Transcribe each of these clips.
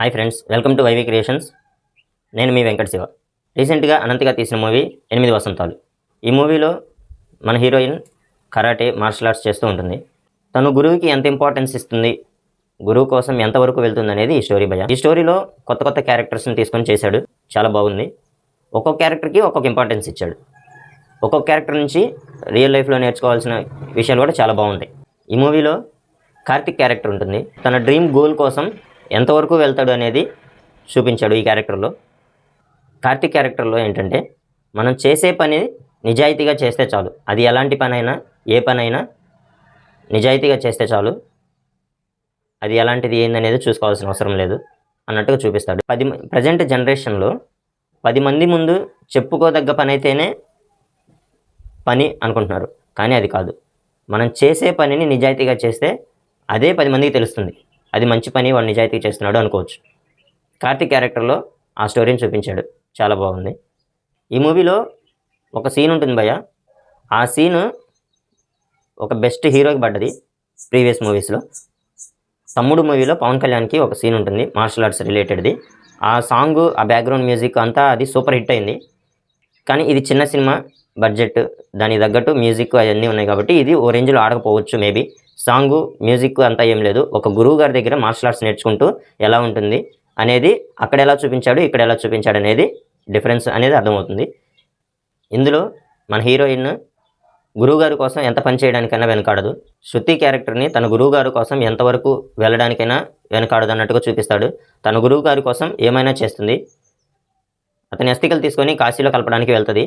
Hi friends, welcome to YV creations. నేను మీ వెంకట శివ. రీసెంట్గా అనంతగా తీసిన మూవీ 8 వసంతాలు. ఈ మూవీలో మన హీరోయిన్ కరాటే మార్షల్ ఆర్ట్స్ చేస్తూ ఉంటుంది. తను గురువుకి ఎంత ఇంపార్టెన్స్ ఇస్తుంది, గురువు కోసం ఎంతవరకు వెళ్తుంది అనేది ఈ స్టోరీ భయ. ఈ స్టోరీలో కొత్త కొత్త క్యారెక్టర్స్ని తీసుకొని చేశాడు, చాలా బాగుంది. ఒక్కొక్క క్యారెక్టర్కి ఒక్కొక్క ఇంపార్టెన్స్ ఇచ్చాడు. ఒక్కొక్క క్యారెక్టర్ నుంచి రియల్ లైఫ్లో నేర్చుకోవాల్సిన విషయాలు కూడా చాలా బాగుంటాయి. ఈ మూవీలో కార్తిక్ క్యారెక్టర్ ఉంటుంది. తన డ్రీమ్ గోల్ కోసం ఎంతవరకు వెళ్తాడు అనేది చూపించాడు ఈ క్యారెక్టర్లో. కార్తిక్ క్యారెక్టర్లో ఏంటంటే, మనం చేసే పని నిజాయితీగా చేస్తే చాలు. అది ఎలాంటి పనైనా, ఏ పనైనా నిజాయితీగా చేస్తే చాలు. అది ఎలాంటిది ఏందనేది చూసుకోవాల్సిన అవసరం లేదు అన్నట్టుగా చూపిస్తాడు. ప్రజెంట్ జనరేషన్లో 10 మంది ముందు చెప్పుకోదగ్గ పని అయితేనే పని అనుకుంటున్నారు, కానీ అది కాదు. మనం చేసే పనిని నిజాయితీగా చేస్తే అదే 10 మందికి తెలుస్తుంది. అది మంచి పని, వాడు నిజాయితీగా చేస్తున్నాడు అనుకోవచ్చు. కార్తిక్ క్యారెక్టర్లో ఆ స్టోరీని చూపించాడు, చాలా బాగుంది. ఈ మూవీలో ఒక సీన్ ఉంటుంది భయ్య. ఆ సీను ఒక బెస్ట్ హీరోకి పడ్డది ప్రీవియస్ మూవీస్లో. తమ్ముడు మూవీలో పవన్ కళ్యాణ్కి ఒక సీన్ ఉంటుంది మార్షల్ ఆర్ట్స్ రిలేటెడ్ది. ఆ సాంగ్, ఆ బ్యాక్గ్రౌండ్ మ్యూజిక్ అంతా అది సూపర్ హిట్ అయింది. కానీ ఇది చిన్న సినిమా, బడ్జెట్, దానికి తగ్గట్టు మ్యూజిక్ అవన్నీ ఉన్నాయి కాబట్టి ఇది ఓ రేంజ్లో ఆడకపోవచ్చు. మేబీ సాంగు, మ్యూజిక్ అంతా ఏం లేదు. ఒక గురువు గారి దగ్గర మార్షల్ ఆర్ట్స్ నేర్చుకుంటూ ఎలా ఉంటుంది అనేది అక్కడ ఎలా చూపించాడు, ఇక్కడ ఎలా చూపించాడు అనేది డిఫరెన్స్ అనేది అర్థమవుతుంది. ఇందులో మన హీరోయిన్ గురువుగారి కోసం ఎంత పని చేయడానికైనా వెనకాడదు. శృతి క్యారెక్టర్ని తన గురువుగారి కోసం ఎంతవరకు వెళ్ళడానికైనా వెనకాడదు అన్నట్టుగా చూపిస్తాడు. తన గురువుగారి కోసం ఏమైనా చేస్తుంది. అతని అస్థికలు తీసుకొని కాశీలో కలపడానికి వెళ్తుంది.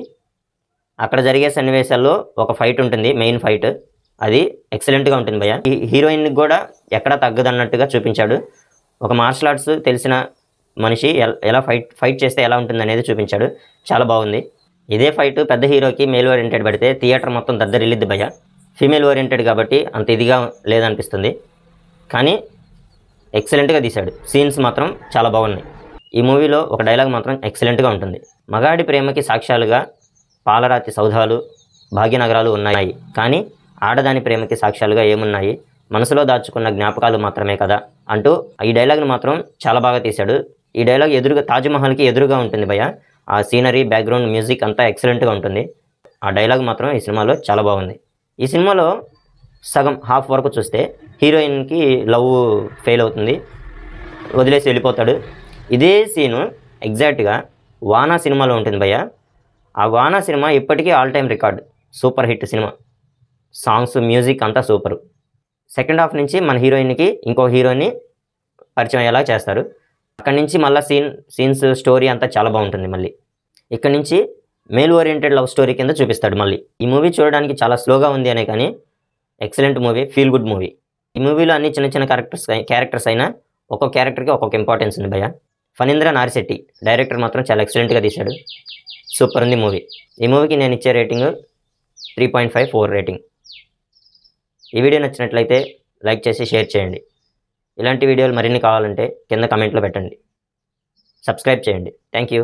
అక్కడ జరిగే సన్నివేశాల్లో ఒక ఫైట్ ఉంటుంది, మెయిన్ ఫైట్. అది ఎక్సలెంట్గా ఉంటుంది భయ్య. ఈ హీరోయిన్కి కూడా ఎక్కడా తగ్గదన్నట్టుగా చూపించాడు. ఒక మార్షల్ ఆర్ట్స్ తెలిసిన మనిషి ఎలా ఫైట్ చేస్తే ఎలా ఉంటుంది అనేది చూపించాడు, చాలా బాగుంది. ఇదే ఫైట్ పెద్ద హీరోకి మేల్ ఓరియంటెడ్ పడితే థియేటర్ మొత్తం దద్దరిల్లిద్ది భయ్య. ఫీమేల్ ఓరియంటెడ్ కాబట్టి అంత ఇదిగా లేదనిపిస్తుంది, కానీ ఎక్సలెంట్గా తీశాడు. సీన్స్ మాత్రం చాలా బాగున్నాయి. ఈ మూవీలో ఒక డైలాగ్ మాత్రం ఎక్సలెంట్గా ఉంటుంది. మగాడి ప్రేమకి సాక్ష్యాలుగా పాలరాతి సౌధాలు, భాగ్యనగరాలు ఉన్నాయి, కానీ ఆడదాని ప్రేమకి సాక్ష్యాలుగా ఏమున్నాయి, మనసులో దాచుకున్న జ్ఞాపకాలు మాత్రమే కదా అంటూ ఈ డైలాగ్ను మాత్రం చాలా బాగా తీశాడు. ఈ డైలాగ్ ఎదురుగా తాజ్మహల్కి ఎదురుగా ఉంటుంది భయ్య. ఆ సీనరీ, బ్యాక్గ్రౌండ్ మ్యూజిక్ అంతా ఎక్సలెంట్గా ఉంటుంది. ఆ డైలాగ్ మాత్రం ఈ సినిమాలో చాలా బాగుంది. ఈ సినిమాలో సగం హాఫ్ వరకు చూస్తే హీరోయిన్కి లవ్ ఫెయిల్ అవుతుంది, వదిలేసి వెళ్ళిపోతాడు. ఇదే సీను ఎగ్జాక్ట్గా వానా సినిమాలో ఉంటుంది భయ్య. ఆ వానా సినిమా ఇప్పటికీ all time record, super hit cinema. Songs, music అంతా సూపరు. సెకండ్ హాఫ్ నుంచి మన హీరోయిన్కి ఇంకో హీరోని పరిచయం అయ్యేలా చేస్తారు. అక్కడి నుంచి మళ్ళీ సీన్స్, స్టోరీ అంతా చాలా బాగుంటుంది. మళ్ళీ ఇక్కడి నుంచి మేల్ ఓరియంటెడ్ లవ్ స్టోరీ కింద చూపిస్తాడు మళ్ళీ. ఈ మూవీ చూడడానికి చాలా స్లోగా ఉంది అనే కానీ excellent movie, feel good movie. ఈ మూవీలో అన్ని చిన్న చిన్న క్యారెక్టర్స్ అయినా ఒక్కొక్క క్యారెక్టర్కి ఒక్కొక్క ఇంపార్టెన్స్ ఉంది భయ్య. ఫణీంద్ర నారిశెట్టి డైరెక్టర్ మాత్రం చాలా ఎక్సలెంట్గా తీశాడు, సూపర్ ఉంది మూవీ. ఈ మూవీకి నేను ఇచ్చే రేటింగ్ 3.5, 4 రేటింగ్. ఈ వీడియో నచ్చినట్లయితే లైక్ చేసి షేర్ చేయండి. ఇలాంటి వీడియోలు మరిన్ని కావాలంటే కింద కమెంట్లో పెట్టండి. సబ్స్క్రైబ్ చేయండి. Thank you.